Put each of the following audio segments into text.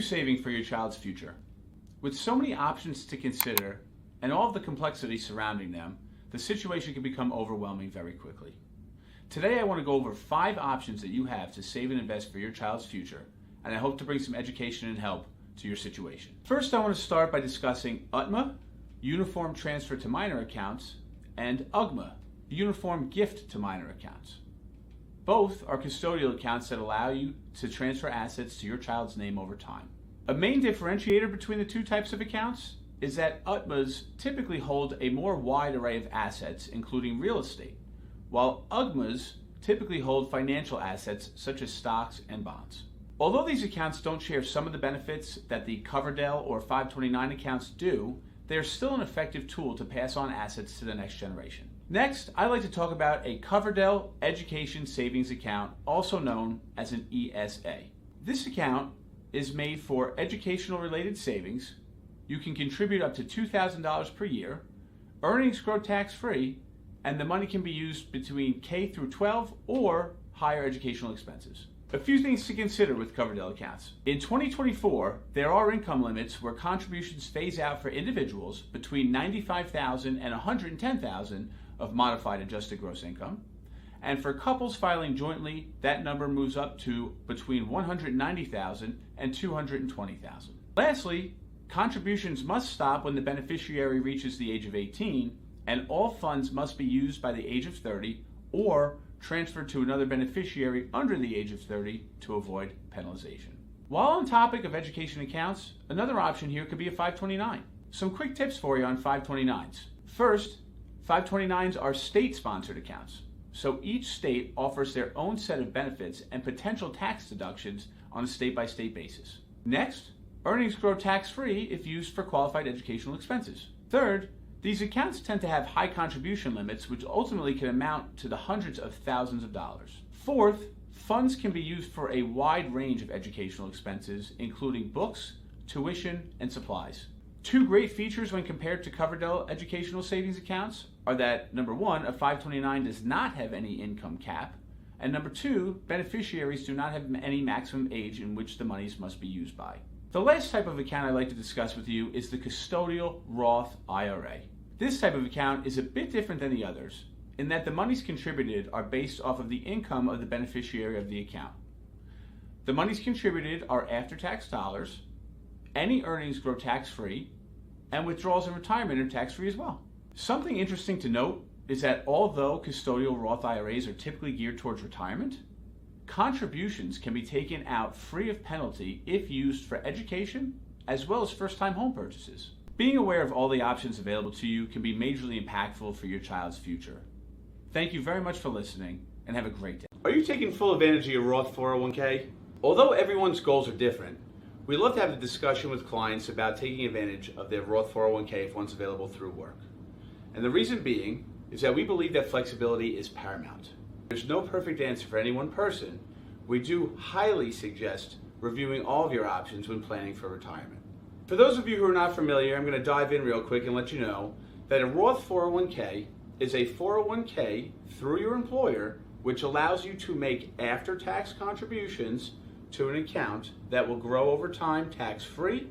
you saving for your child's future? With so many options to consider and all of the complexity surrounding them, the situation can become overwhelming very quickly. Today I want to go over 5 options that you have to save and invest for your child's future, and I hope to bring some education and help to your situation. First, I want to start by discussing UTMA, Uniform Transfer to Minor Accounts, and UGMA, Uniform Gift to Minor Accounts. Both are custodial accounts that allow you to transfer assets to your child's name over time. A main differentiator between the two types of accounts is that UTMAs typically hold a more wide array of assets, including real estate, while UGMAs typically hold financial assets such as stocks and bonds. Although these accounts don't share some of the benefits that the Custodial or 529 accounts do, they are still an effective tool to pass on assets to the next generation. Next, I'd like to talk about a Custodial Education Savings Account, also known as an ESA. This account is made for educational related savings. You can contribute up to $2,000 per year, earnings grow tax-free, and the money can be used between K through 12 or higher educational expenses. A few things to consider with Custodial accounts. In 2024, there are income limits where contributions phase out for individuals between $95,000 and $110,000 of modified adjusted gross income. And for couples filing jointly, that number moves up to between $190,000 and $220,000. Lastly, contributions must stop when the beneficiary reaches the age of 18, and all funds must be used by the age of 30 or transferred to another beneficiary under the age of 30 to avoid penalization. While on topic of education accounts, another option here could be a 529. Some quick tips for you on 529s. First, 529s are state-sponsored accounts, so each state offers their own set of benefits and potential tax deductions on a state-by-state basis. Next, earnings grow tax-free if used for qualified educational expenses. Third, these accounts tend to have high contribution limits, which ultimately can amount to the hundreds of thousands of dollars. Fourth, funds can be used for a wide range of educational expenses, including books, tuition, and supplies. Two great features when compared to Custodial educational savings accounts are that, number one, a 529 does not have any income cap, and number two, beneficiaries do not have any maximum age in which the monies must be used by. The last type of account I'd like to discuss with you is the Custodial Roth IRA. This type of account is a bit different than the others in that the monies contributed are based off of the income of the beneficiary of the account. The monies contributed are after-tax dollars, any earnings grow tax-free, and withdrawals in retirement are tax-free as well. Something interesting to note is that although Custodial Roth IRAs are typically geared towards retirement, contributions can be taken out free of penalty if used for education as well as first-time home purchases. Being aware of all the options available to you can be majorly impactful for your child's future. Thank you very much for listening and have a great day. Are you taking full advantage of your Roth 401k? Although everyone's goals are different, we love to have a discussion with clients about taking advantage of their Roth 401k if one's available through work. And the reason being is that we believe that flexibility is paramount. There's no perfect answer for any one person. We do highly suggest reviewing all of your options when planning for retirement. For those of you who are not familiar, I'm going to dive in real quick and let you know that a Roth 401k is a 401k through your employer which allows you to make after-tax contributions to an account that will grow over time tax-free,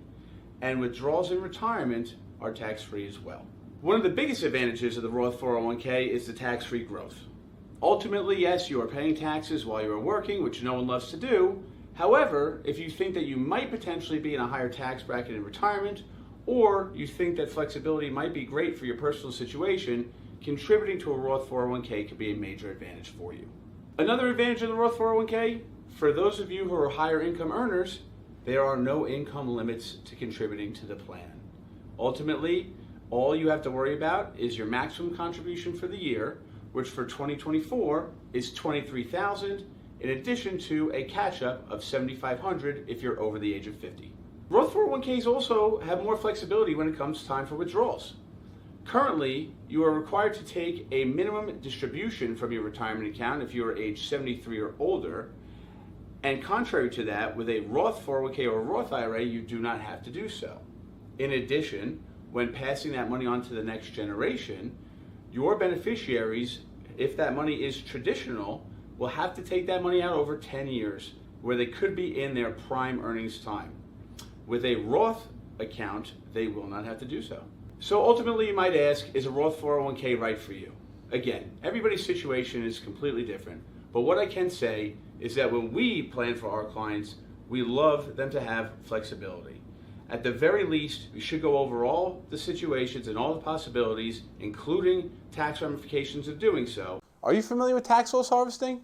and withdrawals in retirement are tax-free as well. One of the biggest advantages of the Roth 401k is the tax-free growth. Ultimately, yes, you are paying taxes while you are working, which no one loves to do. However, if you think that you might potentially be in a higher tax bracket in retirement, or you think that flexibility might be great for your personal situation, contributing to a Roth 401k could be a major advantage for you. Another advantage of the Roth 401k, for those of you who are higher income earners, there are no income limits to contributing to the plan. Ultimately, all you have to worry about is your maximum contribution for the year, which for 2024 is $23,000, in addition to a catch-up of $7,500 if you're over the age of 50. Roth 401ks also have more flexibility when it comes time for withdrawals. Currently, you are required to take a minimum distribution from your retirement account if you are age 73 or older, and contrary to that, with a Roth 401k or Roth IRA, you do not have to do so. In addition, when passing that money on to the next generation, your beneficiaries, if that money is traditional, will have to take that money out over 10 years, where they could be in their prime earnings time. With a Roth account, they will not have to do so. So ultimately, you might ask, is a Roth 401k right for you? Again, everybody's situation is completely different, but what I can say is that when we plan for our clients, we love them to have flexibility. At the very least, we should go over all the situations and all the possibilities, including tax ramifications of doing so. Are you familiar with tax loss harvesting?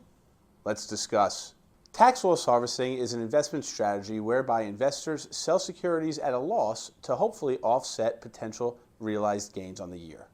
Let's discuss. Tax loss harvesting is an investment strategy whereby investors sell securities at a loss to hopefully offset potential realized gains on the year.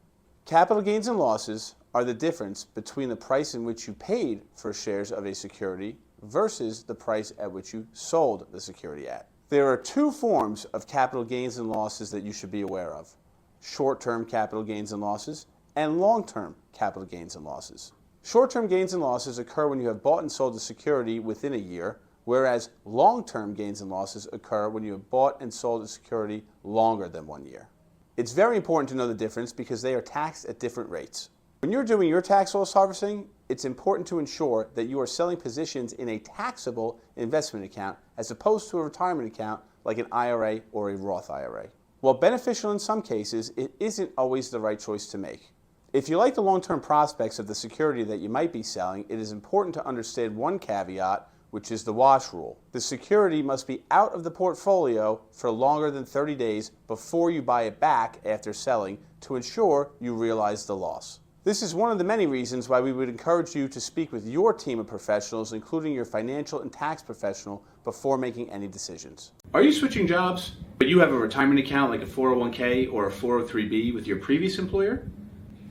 Capital gains and losses are the difference between the price in which you paid for shares of a security versus the price at which you sold the security at. There are two forms of capital gains and losses that you should be aware of: short-term capital gains and losses and long-term capital gains and losses. Short-term gains and losses occur when you have bought and sold a security within a year, whereas long-term gains and losses occur when you have bought and sold a security longer than 1 year. It's very important to know the difference because they are taxed at different rates. When you're doing your tax loss harvesting, it's important to ensure that you are selling positions in a taxable investment account as opposed to a retirement account like an IRA or a Roth IRA. While beneficial in some cases, it isn't always the right choice to make. If you like the long-term prospects of the security that you might be selling, it is important to understand one caveat, which is the wash rule. The security must be out of the portfolio for longer than 30 days before you buy it back after selling to ensure you realize the loss. This is one of the many reasons why we would encourage you to speak with your team of professionals, including your financial and tax professional, before making any decisions. Are you switching jobs, but you have a retirement account like a 401k or a 403b with your previous employer?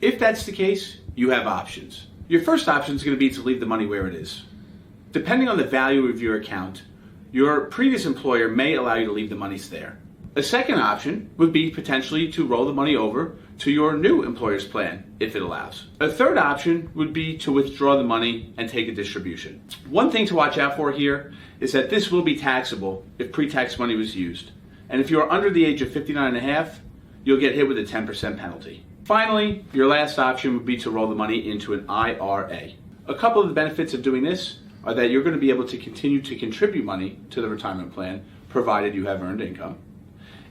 If that's the case, you have options. Your first option is going to be to leave the money where it is. Depending on the value of your account, your previous employer may allow you to leave the monies there. A second option would be potentially to roll the money over to your new employer's plan, if it allows. A third option would be to withdraw the money and take a distribution. One thing to watch out for here is that this will be taxable if pre-tax money was used. And if you are under the age of 59 and a half, you'll get hit with a 10% penalty. Finally, your last option would be to roll the money into an IRA. A couple of the benefits of doing this are that you're going to be able to continue to contribute money to the retirement plan, provided you have earned income.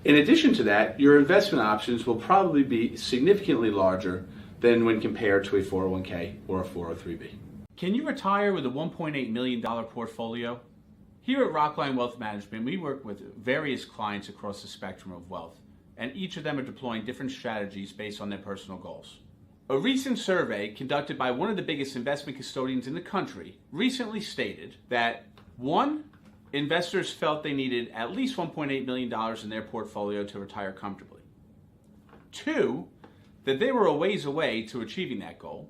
In addition to that, your investment options will probably be significantly larger than when compared to a 401k or a 403b. Can you retire with a $1.8 million portfolio? Here at Rockline Wealth Management, we work with various clients across the spectrum of wealth, and each of them are deploying different strategies based on their personal goals. A recent survey conducted by one of the biggest investment custodians in the country recently stated that 1. Investors felt they needed at least $1.8 million in their portfolio to retire comfortably. 2. That they were a ways away to achieving that goal.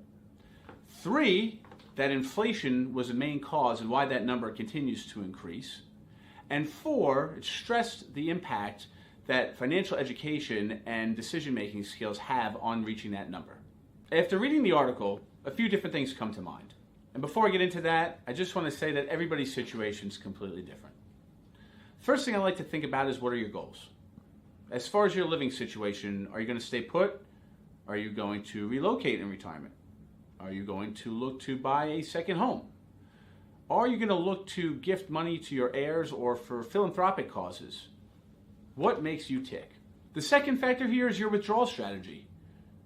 3. That inflation was a main cause and why that number continues to increase. And 4. It stressed the impact that financial education and decision-making skills have on reaching that number. After reading the article, a few different things come to mind. And before I get into that, I just want to say that everybody's situation is completely different. First thing I like to think about is, what are your goals? As far as your living situation, are you going to stay put? Are you going to relocate in retirement? Are you going to look to buy a second home? Are you going to look to gift money to your heirs or for philanthropic causes? What makes you tick? The second factor here is your withdrawal strategy.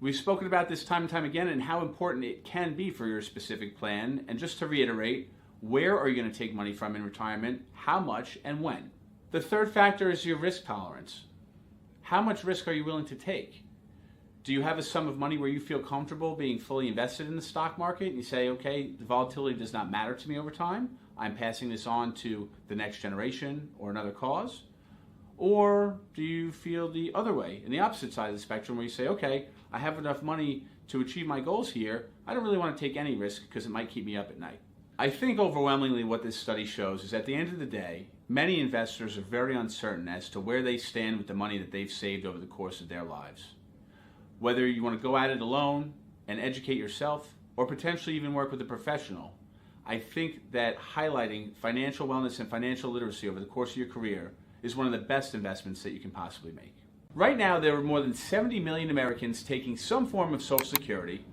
We've spoken about this time and time again and how important it can be for your specific plan. And just to reiterate, where are you going to take money from in retirement, how much, and when? The third factor is your risk tolerance. How much risk are you willing to take? Do you have a sum of money where you feel comfortable being fully invested in the stock market and you say, okay, the volatility does not matter to me over time. I'm passing this on to the next generation or another cause? Or do you feel the other way, in the opposite side of the spectrum, where you say, okay, I have enough money to achieve my goals here. I don't really want to take any risk because it might keep me up at night. I think overwhelmingly what this study shows is at the end of the day, many investors are very uncertain as to where they stand with the money that they've saved over the course of their lives. Whether you want to go at it alone and educate yourself or potentially even work with a professional, I think that highlighting financial wellness and financial literacy over the course of your career is one of the best investments that you can possibly make. Right now, there are more than 70 million Americans taking some form of Social Security,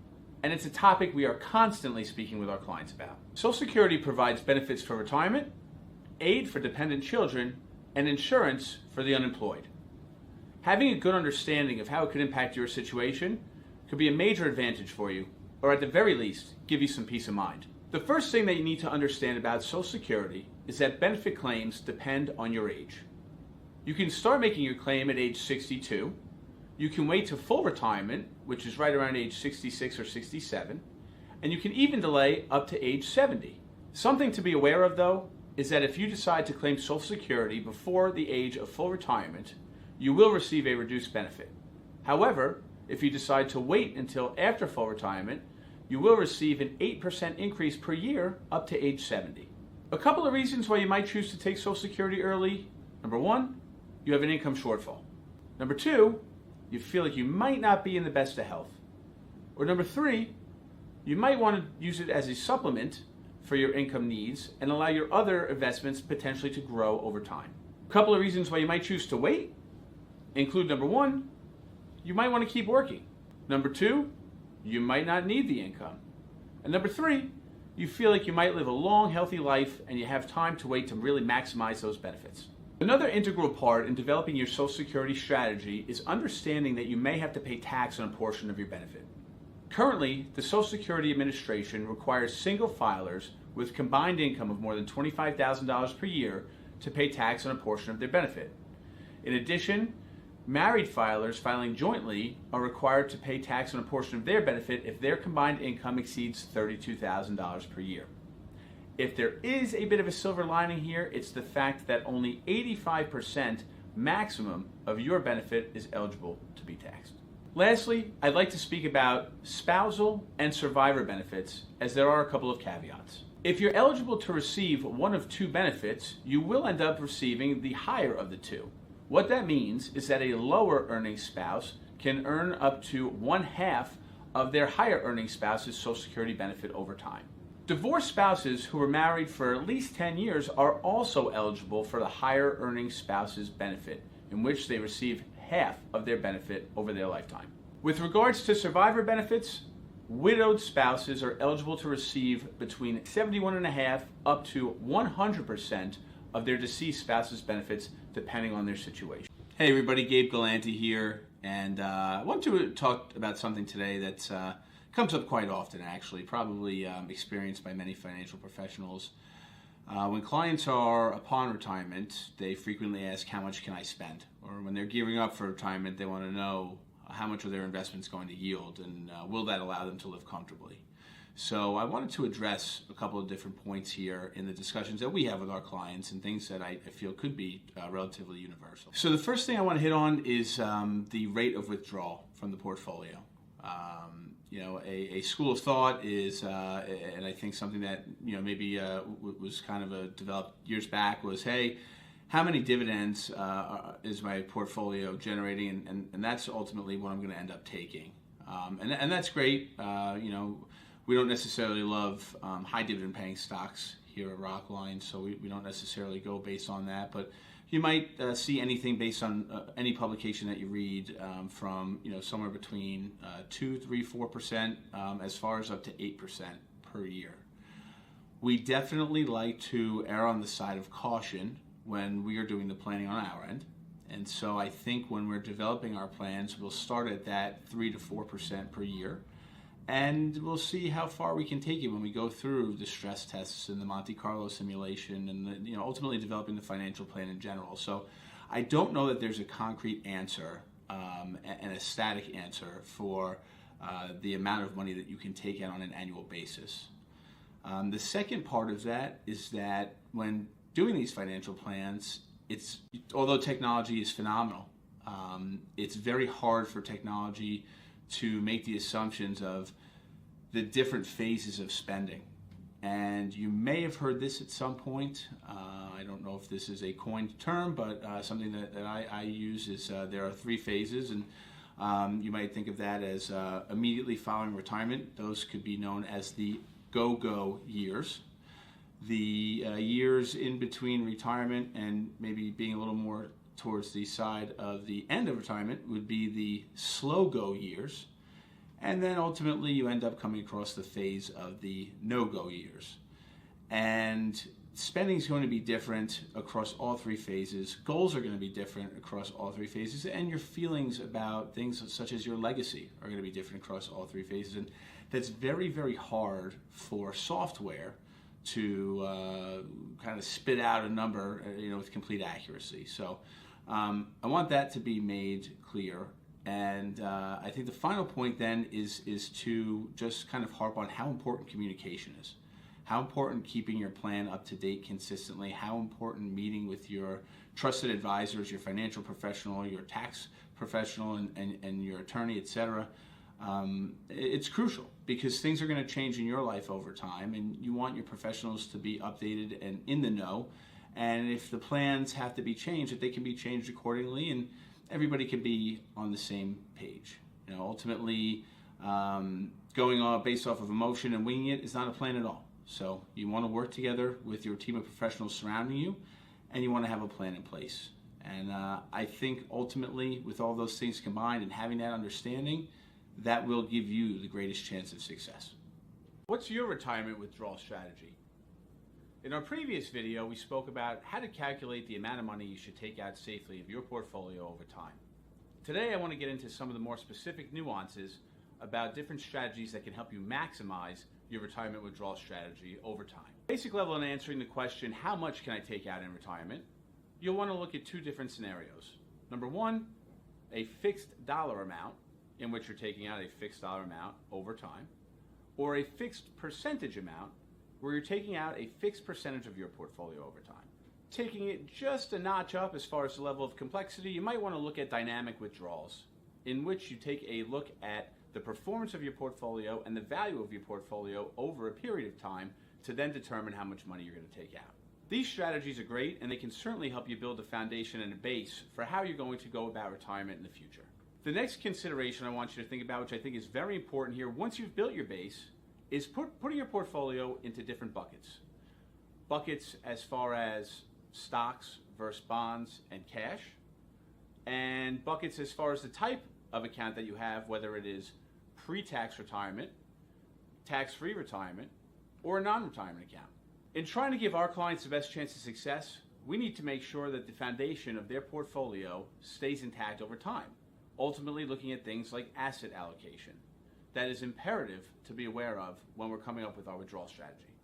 and it's a topic we are constantly speaking with our clients about. Social Security provides benefits for retirement, aid for dependent children, and insurance for the unemployed. Having a good understanding of how it could impact your situation could be a major advantage for you, or at the very least, give you some peace of mind. The first thing that you need to understand about Social Security is that benefit claims depend on your age. You can start making your claim at age 62. You can wait to full retirement, which is right around age 66 or 67, and you can even delay up to age 70. Something to be aware of, though, is that if you decide to claim Social Security before the age of full retirement, you will receive a reduced benefit. However, if you decide to wait until after full retirement, you will receive an 8% increase per year up to age 70. A couple of reasons why you might choose to take Social Security early. Number one, you have an income shortfall. Number two, you feel like you might not be in the best of health. Or number three, you might want to use it as a supplement for your income needs and allow your other investments potentially to grow over time. A couple of reasons why you might choose to wait include number one, you might want to keep working. Number two, you might not need the income. And number three, you feel like you might live a long, healthy life and you have time to wait to really maximize those benefits. Another integral part in developing your Social Security strategy is understanding that you may have to pay tax on a portion of your benefit. Currently, the Social Security Administration requires single filers with combined income of more than $25,000 per year to pay tax on a portion of their benefit. In addition, married filers filing jointly are required to pay tax on a portion of their benefit if their combined income exceeds $32,000 per year. If there is a bit of a silver lining here, it's the fact that only 85% maximum of your benefit is eligible to be taxed. Lastly, I'd like to speak about spousal and survivor benefits, as there are a couple of caveats. If you're eligible to receive one of two benefits, you will end up receiving the higher of the two. What that means is that a lower earning spouse can earn up to 1/2 of their higher earning spouse's Social Security benefit over time. Divorced spouses who were married for at least 10 years are also eligible for the higher earning spouse's benefit, in which they receive half of their benefit over their lifetime. With regards to survivor benefits, widowed spouses are eligible to receive between 71.5% up to 100% of their deceased spouse's benefits, depending on their situation. Hey everybody, Gabe Galanti here, and I want to talk about something today that comes up quite often, actually, probably experienced by many financial professionals. When clients are upon retirement, they frequently ask, how much can I spend? Or when they're gearing up for retirement, they want to know how much are their investments going to yield, and will that allow them to live comfortably? So I wanted to address a couple of different points here in the discussions that we have with our clients and things that I feel could be relatively universal. So the first thing I want to hit on is the rate of withdrawal from the portfolio. A school of thought is, and I think something that maybe was kind of developed years back was, hey, how many dividends is my portfolio generating, and that's ultimately what I'm going to end up taking, and that's great. We don't necessarily love high dividend paying stocks here at Rockline, so we don't necessarily go based on that, but you might see anything based on any publication that you read from somewhere between 2, 3, 4%, as far as up to 8% per year. We definitely like to err on the side of caution when we are doing the planning on our end, and so I think when we're developing our plans, we'll start at that 3 to 4% per year. And we'll see how far we can take it when we go through the stress tests and the Monte Carlo simulation and ultimately developing the financial plan in general. So I don't know that there's a concrete answer and a static answer for the amount of money that you can take out on an annual basis. The second part of that is that when doing these financial plans, although technology is phenomenal, it's very hard for technology to make the assumptions of the different phases of spending. And you may have heard this at some point. I don't know if this is a coined term, but something that I use is there are 3 phases, and you might think of that as immediately following retirement. Those could be known as the go-go years. The years in between retirement and maybe being a little more towards the side of the end of retirement would be the slow-go years. And then ultimately you end up coming across the phase of the no-go years. And spending is going to be different across all three phases. Goals are going to be different across all three phases, and your feelings about things such as your legacy are going to be different across all three phases. And that's very, very hard for software to kind of spit out a number, with complete accuracy. So I want that to be made clear. And I think the final point then is to just kind of harp on how important communication is. How important keeping your plan up to date consistently, how important meeting with your trusted advisors, your financial professional, your tax professional, and your attorney, etc. It's crucial because things are going to change in your life over time, and you want your professionals to be updated and in the know. And if the plans have to be changed, that they can be changed accordingly, and everybody can be on the same page. Ultimately, going on based off of emotion and winging it is not a plan at all. So you want to work together with your team of professionals surrounding you, and you want to have a plan in place. And I think ultimately, with all those things combined and having that understanding, that will give you the greatest chance of success. What's your retirement withdrawal strategy? In our previous video, we spoke about how to calculate the amount of money you should take out safely of your portfolio over time. Today, I want to get into some of the more specific nuances about different strategies that can help you maximize your retirement withdrawal strategy over time. Basic level in answering the question, how much can I take out in retirement? You'll want to look at two different scenarios. Number one, a fixed dollar amount in which you're taking out a fixed dollar amount over time, or a fixed percentage amount where you're taking out a fixed percentage of your portfolio over time. Taking it just a notch up as far as the level of complexity, you might want to look at dynamic withdrawals, in which you take a look at the performance of your portfolio and the value of your portfolio over a period of time to then determine how much money you're going to take out. These strategies are great, and they can certainly help you build a foundation and a base for how you're going to go about retirement in the future. The next consideration I want you to think about, which I think is very important here, once you've built your base, is putting your portfolio into different buckets. Buckets as far as stocks versus bonds and cash, and buckets as far as the type of account that you have, whether it is pre-tax retirement, tax-free retirement, or a non-retirement account. In trying to give our clients the best chance of success, we need to make sure that the foundation of their portfolio stays intact over time, ultimately looking at things like asset allocation. That is imperative to be aware of when we're coming up with our withdrawal strategy.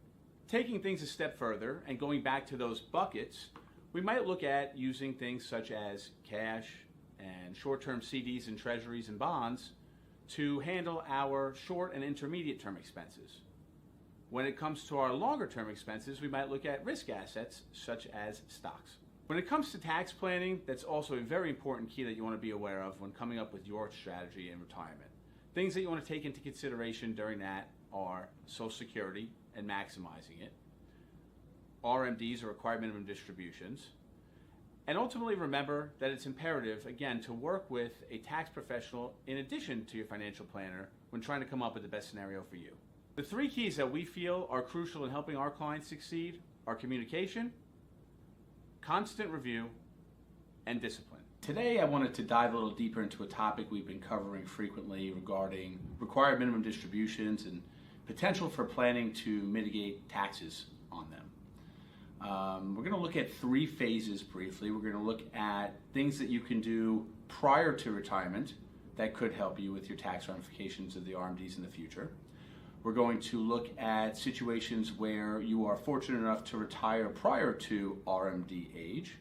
Taking things a step further and going back to those buckets, we might look at using things such as cash and short-term CDs and treasuries and bonds to handle our short and intermediate term expenses. When it comes to our longer term expenses, we might look at risk assets such as stocks. When it comes to tax planning, that's also a very important key that you want to be aware of when coming up with your strategy in retirement. Things that you want to take into consideration during that are Social Security and maximizing it, RMDs or required minimum distributions, and ultimately remember that it's imperative, again, to work with a tax professional in addition to your financial planner when trying to come up with the best scenario for you. The three keys that we feel are crucial in helping our clients succeed are communication, constant review, and discipline. Today I wanted to dive a little deeper into a topic we've been covering frequently regarding required minimum distributions and potential for planning to mitigate taxes on them. We're going to look at three phases briefly. We're going to look at things that you can do prior to retirement that could help you with your tax ramifications of the RMDs in the future. We're going to look at situations where you are fortunate enough to retire prior to RMD age.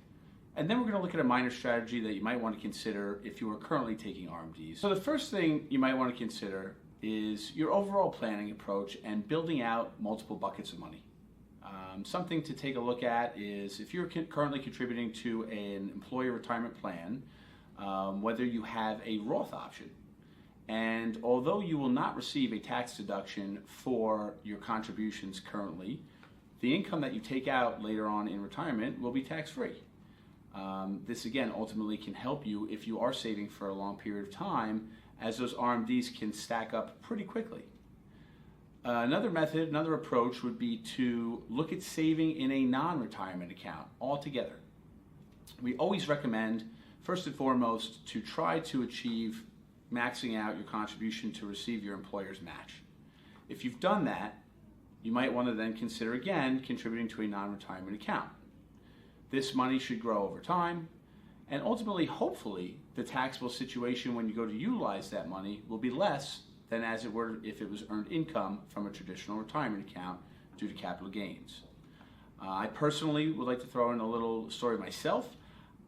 And then we're going to look at a minor strategy that you might want to consider if you are currently taking RMDs. So the first thing you might want to consider is your overall planning approach and building out multiple buckets of money. Something to take a look at is if you're currently contributing to an employer retirement plan, whether you have a Roth option. And although you will not receive a tax deduction for your contributions currently, the income that you take out later on in retirement will be tax-free. This again ultimately can help you if you are saving for a long period of time, as those RMDs can stack up pretty quickly. Another method, another approach would be to look at saving in a non-retirement account altogether. We always recommend, first and foremost, to try to achieve maxing out your contribution to receive your employer's match. If you've done that, you might want to then consider again contributing to a non-retirement account. This money should grow over time, and ultimately, hopefully, the taxable situation when you go to utilize that money will be less than as it were if it was earned income from a traditional retirement account due to capital gains. I personally would like to throw in a little story myself.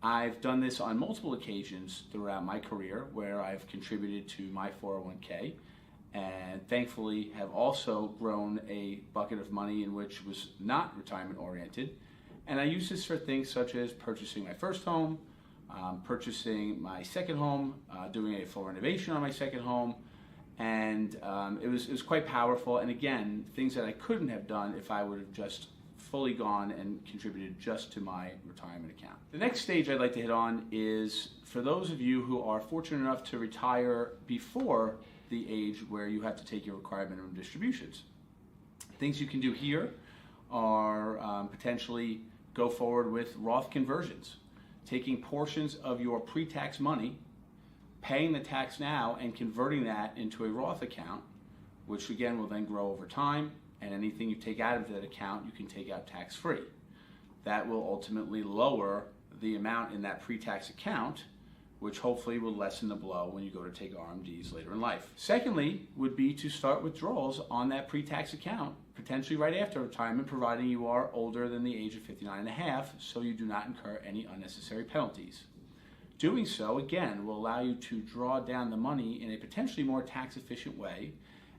I've done this on multiple occasions throughout my career where I've contributed to my 401k and thankfully have also grown a bucket of money in which was not retirement oriented. And I use this for things such as purchasing my first home, purchasing my second home, doing a full renovation on my second home, and it was quite powerful. And again, things that I couldn't have done if I would have just fully gone and contributed just to my retirement account. The next stage I'd like to hit on is for those of you who are fortunate enough to retire before the age where you have to take your required minimum distributions. Things you can do here are potentially go forward with Roth conversions, taking portions of your pre-tax money, paying the tax now, and converting that into a Roth account, which again will then grow over time, and anything you take out of that account you can take out tax-free. That will ultimately lower the amount in that pre-tax account, which hopefully will lessen the blow when you go to take RMDs later in life. Secondly would be to start withdrawals on that pre-tax account, potentially right after retirement, providing you are older than the age of 59 and a half, so you do not incur any unnecessary penalties. Doing so, again, will allow you to draw down the money in a potentially more tax-efficient way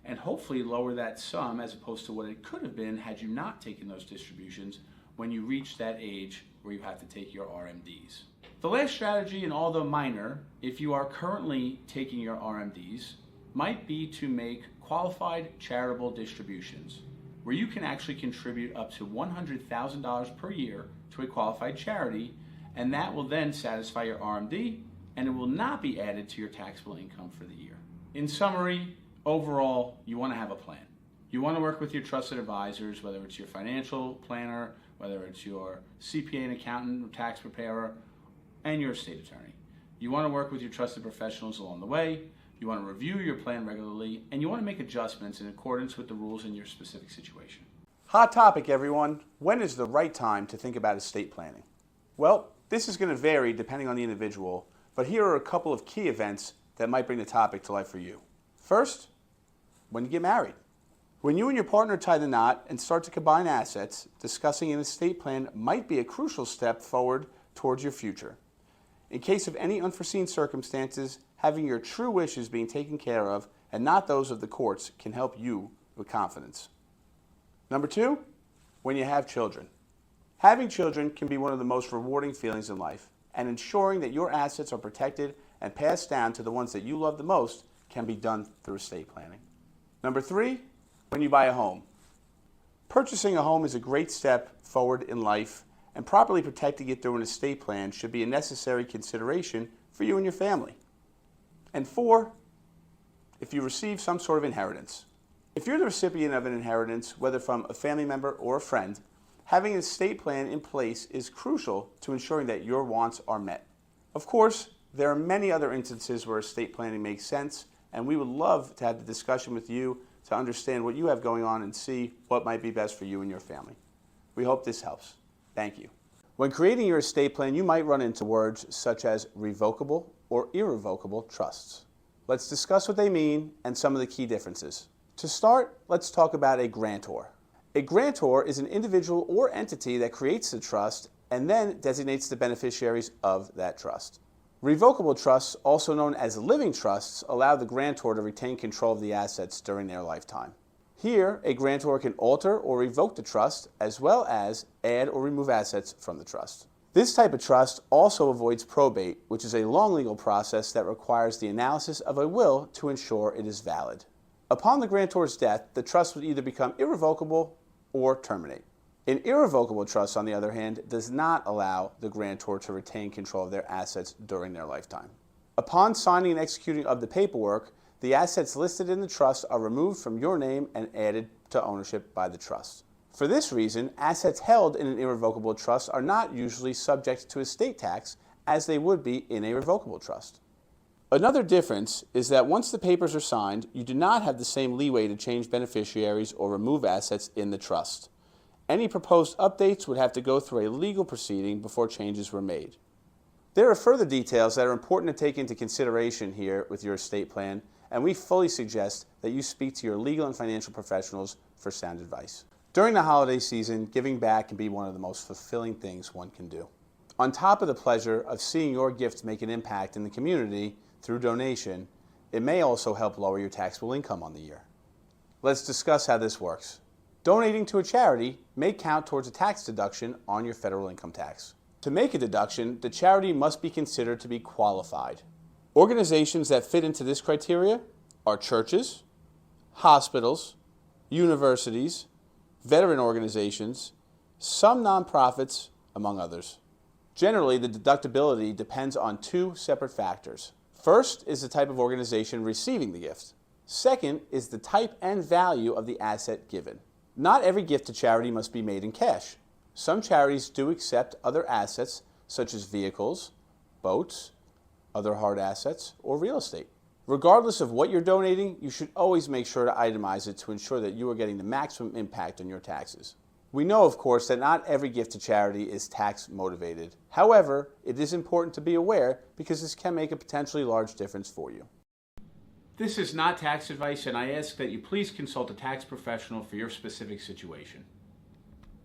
and hopefully lower that sum as opposed to what it could have been had you not taken those distributions when you reach that age where you have to take your RMDs. The last strategy, and although minor, if you are currently taking your RMDs, might be to make qualified charitable distributions, where you can actually contribute up to $100,000 per year to a qualified charity, and that will then satisfy your RMD, and it will not be added to your taxable income for the year. In summary, overall, you want to have a plan. You want to work with your trusted advisors, whether it's your financial planner, whether it's your CPA and accountant or tax preparer, and your estate attorney. You want to work with your trusted professionals along the way. You want to review your plan regularly, and you want to make adjustments in accordance with the rules in your specific situation. Hot topic, everyone. When is the right time to think about estate planning? Well, this is going to vary depending on the individual, but here are a couple of key events that might bring the topic to life for you. First, when you get married. When you and your partner tie the knot and start to combine assets, discussing an estate plan might be a crucial step forward towards your future. In case of any unforeseen circumstances, having your true wishes being taken care of and not those of the courts can help you with confidence. Number two, when you have children. Having children can be one of the most rewarding feelings in life, and ensuring that your assets are protected and passed down to the ones that you love the most can be done through estate planning. Number three, when you buy a home. Purchasing a home is a great step forward in life, and properly protecting it through an estate plan should be a necessary consideration for you and your family. And four, if you receive some sort of inheritance. If you're the recipient of an inheritance, whether from a family member or a friend, having an estate plan in place is crucial to ensuring that your wants are met. Of course, there are many other instances where estate planning makes sense, and we would love to have the discussion with you to understand what you have going on and see what might be best for you and your family. We hope this helps. Thank you. When creating your estate plan, you might run into words such as revocable or irrevocable trusts. Let's discuss what they mean and some of the key differences. To start, let's talk about a grantor. A grantor is an individual or entity that creates the trust and then designates the beneficiaries of that trust. Revocable trusts, also known as living trusts, allow the grantor to retain control of the assets during their lifetime. Here, a grantor can alter or revoke the trust, as well as add or remove assets from the trust. This type of trust also avoids probate, which is a long legal process that requires the analysis of a will to ensure it is valid. Upon the grantor's death, the trust would either become irrevocable or terminate. An irrevocable trust, on the other hand, does not allow the grantor to retain control of their assets during their lifetime. Upon signing and executing of the paperwork, the assets listed in the trust are removed from your name and added to ownership by the trust. For this reason, assets held in an irrevocable trust are not usually subject to estate tax as they would be in a revocable trust. Another difference is that once the papers are signed, you do not have the same leeway to change beneficiaries or remove assets in the trust. Any proposed updates would have to go through a legal proceeding before changes were made. There are further details that are important to take into consideration here with your estate plan, and we fully suggest that you speak to your legal and financial professionals for sound advice. During the holiday season, giving back can be one of the most fulfilling things one can do. On top of the pleasure of seeing your gift make an impact in the community through donation, it may also help lower your taxable income on the year. Let's discuss how this works. Donating to a charity may count towards a tax deduction on your federal income tax. To make a deduction, the charity must be considered to be qualified. Organizations that fit into this criteria are churches, hospitals, universities, veteran organizations, some nonprofits, among others. Generally, the deductibility depends on two separate factors. First is the type of organization receiving the gift. Second is the type and value of the asset given. Not every gift to charity must be made in cash. Some charities do accept other assets such as vehicles, boats, other hard assets, or real estate. Regardless of what you're donating, you should always make sure to itemize it to ensure that you are getting the maximum impact on your taxes. We know, of course, that not every gift to charity is tax motivated. However, it is important to be aware because this can make a potentially large difference for you. This is not tax advice, and I ask that you please consult a tax professional for your specific situation.